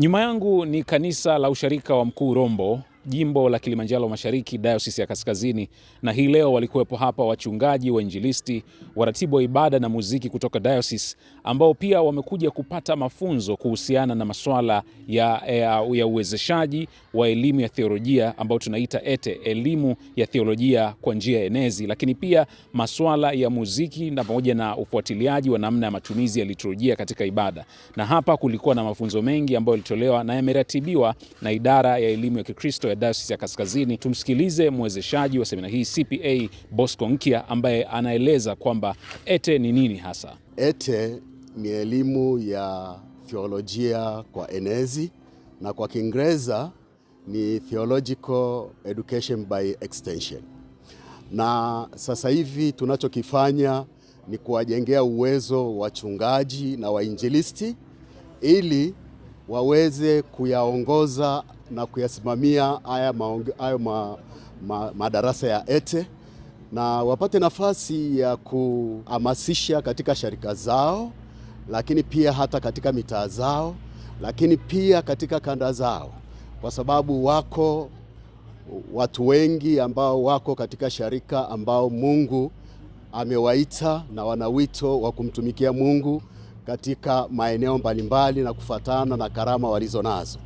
Nyuma yangu ni kanisa la usharika wa Mkuu Rombo, jimbo la Kilimanjaro Mashariki, Dayosisi ya Kaskazini, na hii leo walikuwepo hapa wachungaji, wainjilisti, waratibu wa ibada na muziki kutoka Dayosisi ambao pia wamekuja kupata mafunzo kuhusiana na masuala ya uwezeshaji wa elimu ya theolojia ambao tunaita ETE, elimu ya theolojia kwa njia ya enezi, lakini pia masuala ya muziki na pamoja na ufuatiliaji wa namna ya matumizi ya liturujia katika ibada. Na hapa kulikuwa na mafunzo mengi ambayo yalitolewa na yameratibiwa na idara ya elimu ya Kikristo ya Dayosisi ya Kaskazini. Tumsikilize mwezeshaji wa semina hii CPA Bosco Nkia ambaye anaeleza kwamba ETE ni nini hasa. ETE ni elimu ya theolojia kwa enezi na kwa Kiingereza ni Theological Education by Extension. Na sasa hivi tunachokifanya ni kuwajengea uwezo wachungaji na wainjilisti ili waweze kuyaongoza na kuyasimamia haya madarasa ya ETE na wapate nafasi ya kuhamasisha katika sharika zao, lakini pia hata katika mitaa zao, lakini pia katika kanda zao, kwa sababu wako watu wengi ambao wako katika sharika ambao Mungu amewaita na wana wito wa kumtumikia Mungu katika maeneo mbalimbali na kufatana na karama walizo nazo.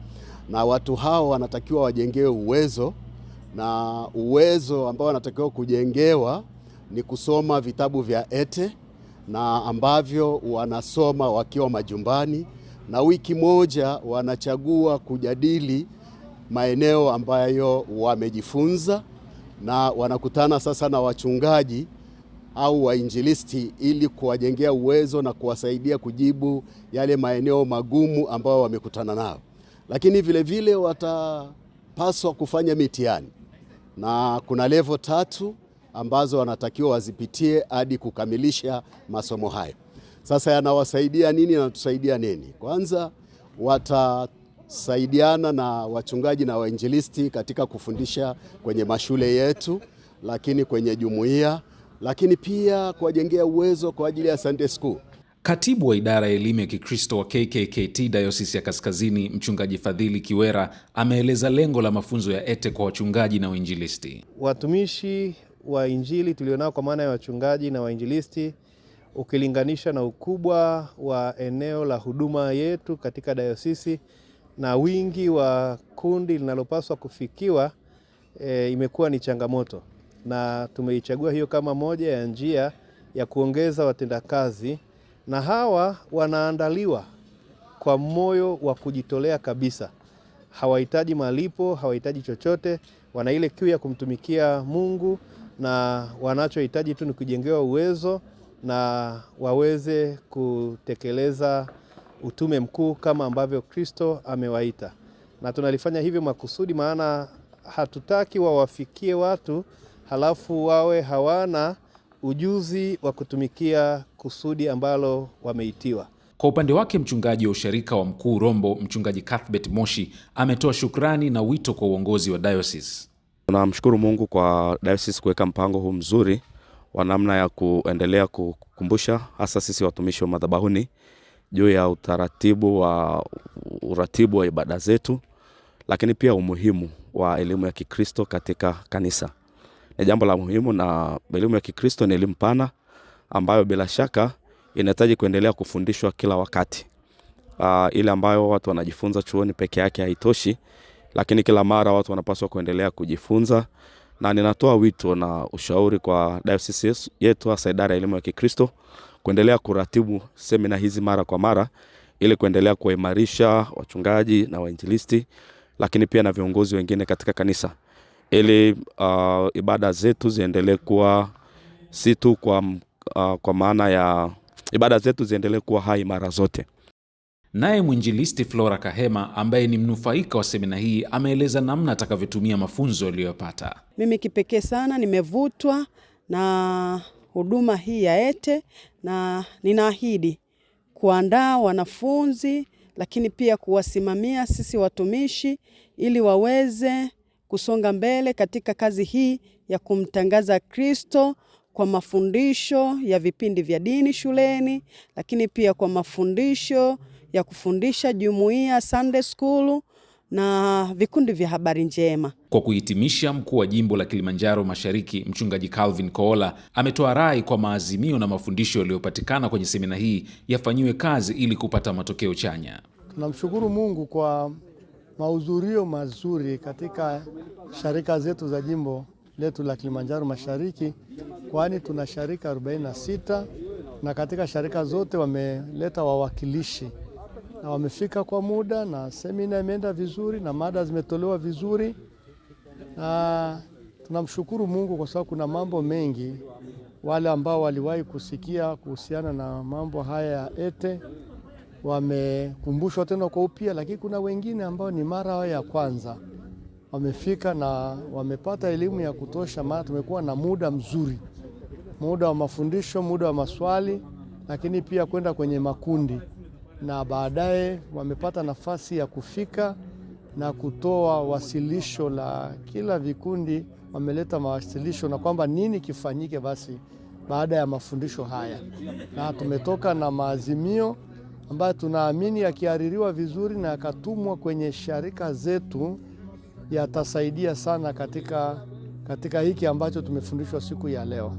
Na watu hao wanatakiwa wajengewe uwezo, na uwezo ambao wanatakiwa kujengewa ni kusoma vitabu vya ETE na ambavyo wanasoma wakiwa majumbani, na wiki moja wanachagua kujadili maeneo ambayo wamejifunza, na wanakutana sasa na wachungaji au wainjilisti ili kuwajengea uwezo na kuwasaidia kujibu yale maeneo magumu ambayo wamekutana nao. Lakini vile vile watapaswa kufanya mitihani, na kuna level 3 ambazo wanatakiwa wazipitie hadi kukamilisha masomo hayo. Sasa yanawasaidia nini na tusaidia nini? Kwanza watasaidiana na wachungaji na wainjilisti katika kufundisha kwenye mashule yetu, lakini kwenye jumuiya, lakini pia kuwajengea uwezo kwa ajili ya Sunday School. Katibu wa idara ya elimu ya Kikristo wa KKKT Dayosisi ya Kaskazini, Mchungaji Fadhili Kiwera, ameeleza lengo la mafunzo ya ETE kwa wachungaji na wainjilisti. Watumishi wa Injili tulionao kwa maana ya wachungaji na wainjilisti, ukilinganisha na ukubwa wa eneo la huduma yetu katika dayosisi na wingi wa kundi linalopaswa kufikiwa, imekuwa ni changamoto, na tumeichagua hiyo kama moja ya njia ya kuongeza watendakazi, na hawa wanaandaliwa kwa moyo wa kujitolea kabisa. Hawahitaji malipo, hawahitaji chochote, wana ile kiu ya kumtumikia Mungu, na wanachohitaji tu ni kujengewa uwezo na waweze kutekeleza utume mkuu kama ambavyo Kristo amewaita. Na tunalifanya hivyo makusudi, maana hatutaki wawafikie watu halafu wawe hawana ujuzi wa kutumikia kusudi ambalo wameitiwa. Kwa upande wake, mchungaji wa usharika wa Mkuu Rombo, Mchungaji Cuthbert Moshi, ametoa shukrani na wito kwa uongozi wa Dayosisi. Tunamshukuru Mungu kwa Dayosisi kuweka mpango huu mzuri wa namna ya kuendelea kukumbusha hasa sisi watumishi wa madhabahuni juu ya uratibu wa ibada zetu, lakini pia umuhimu wa elimu ya Kikristo katika kanisa. Ni jambo la muhimu, na elimu ya Kikristo ni elimu pana ambayo bila shaka inahitaji kuendelea kufundishwa kila wakati. Ile ambayo watu wanajifunza chuoni peke yake haitoshi, lakini kila mara watu wanapaswa kuendelea kujifunza, na ninatoa wito na ushauri kwa dayosisi yetu hasa idara ya elimu ya Kikristo kuendelea kuratibu semina hizi mara kwa mara ili kuendelea kuimarisha wachungaji na wainjilisti, lakini pia na viongozi wengine katika kanisa, ili ibada zetu ziendelee kuwa si tu kwa maana ya ibada zetu ziendelee kuwa hai mara zote. Naye mwinjilisti Flora Kahema ambaye ni mnufaika wa semina hii ameeleza namna atakavyotumia mafunzo aliyopata. Mimi kipekee sana nimevutwa na huduma hii ya ETE, na ninaahidi kuandaa wanafunzi, lakini pia kuwasimamia sisi watumishi ili waweze kusonga mbele katika kazi hii ya kumtangaza Kristo kwa mafundisho ya vipindi vya dini shuleni, lakini pia kwa mafundisho ya kufundisha jumuiya, Sunday school na vikundi vya habari njema. Kwa kuhitimisha, mkuu wa jimbo la Kilimanjaro Mashariki, Mchungaji Calvin Koola, ametoa rai kwa maazimio na mafundisho yaliyopatikana kwenye semina hii yafanyiwe kazi ili kupata matokeo chanya. Tunamshukuru Mungu kwa mahudhurio mazuri katika sharika zetu za jimbo letu la Kilimanjaro Mashariki, kwani tuna sharika 46 na katika sharika zote wameleta wawakilishi na wamefika kwa muda, na semina imeenda vizuri na mada zimetolewa vizuri, na tunamshukuru Mungu kwa sababu kuna mambo mengi. Wale ambao waliwahi kusikia kuhusiana na mambo haya ya ETE wamekumbushwa tena kwa upya, lakini kuna wengine ambao ni mara ya kwanza wamefika na wamepata elimu ya kutosha, maana tumekuwa na muda mzuri, muda wa mafundisho, muda wa maswali, lakini pia kwenda kwenye makundi, na baadaye wamepata nafasi ya kufika na kutoa wasilisho la kila vikundi. Wameleta mawasilisho na kwamba nini kifanyike basi baada ya mafundisho haya, na tumetoka na maazimio ambayo tunaamini yakihaririwa vizuri na yakatumwa kwenye sharika zetu yatasaidia sana katika hiki ambacho tumefundishwa siku ya leo.